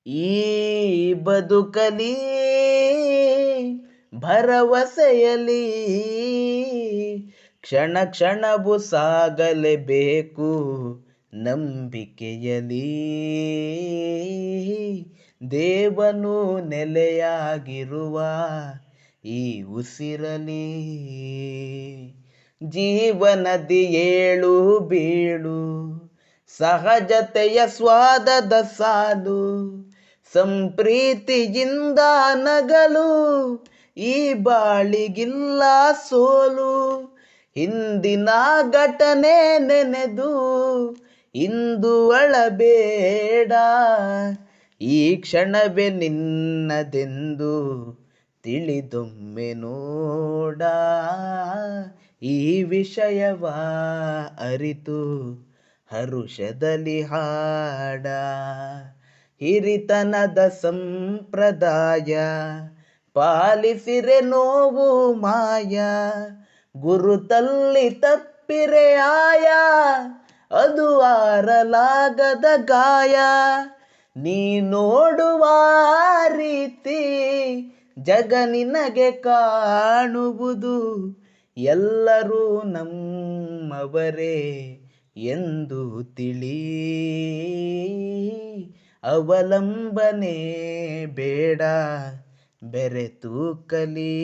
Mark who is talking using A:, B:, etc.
A: ಈ ಬದುಕಲಿ ಭರವಸೆಯಲಿ ಕ್ಷಣ ಕ್ಷಣವು ಸಾಗಲೇಬೇಕು ನಂಬಿಕೆಯಲಿ. ದೇವನು ನೆಲೆಯಾಗಿರುವ ಈ ಉಸಿರಲಿ ಜೀವನದಿ ಏಳು ಬೀಳು ಸಹಜತೆಯ ಸ್ವಾದದ ಸಾಲು ಸಂಪ್ರೀತಿಯಿಂದ ನಗಲು ಈ ಬಾಳಿಗಿಲ್ಲ ಸೋಲು. ಹಿಂದಿನ ಘಟನೆ ನೆನೆದು ಇಂದು ಅಳಬೇಡ, ಈ ಕ್ಷಣವೇ ನಿನ್ನದೆಂದು ತಿಳಿದೊಮ್ಮೆ ನೋಡ. ಈ ವಿಷಯವ ಅರಿತು ಹರುಷದಲ್ಲಿ ಹಾಡ. ಹಿರಿತನದ ಸಂಪ್ರದಾಯ ಪಾಲಿಸಿರೆ ನೋವು ಮಾಯ, ಗುರುತಲ್ಲಿ ತಪ್ಪಿರೆ ಆಯ ಅದು ಆರಲಾಗದ ಗಾಯ. ನೀ ನೋಡುವ ರೀತಿ ಜಗ ನಿನಗೆ ಕಾಣುವುದು, ಎಲ್ಲರೂ ನಮ್ಮವರೇ ಎಂದು ತಿಳಿ. ಅವಲಂಬನೆ ಬೇಡ ಬೆರೆತು ಕಲಿ.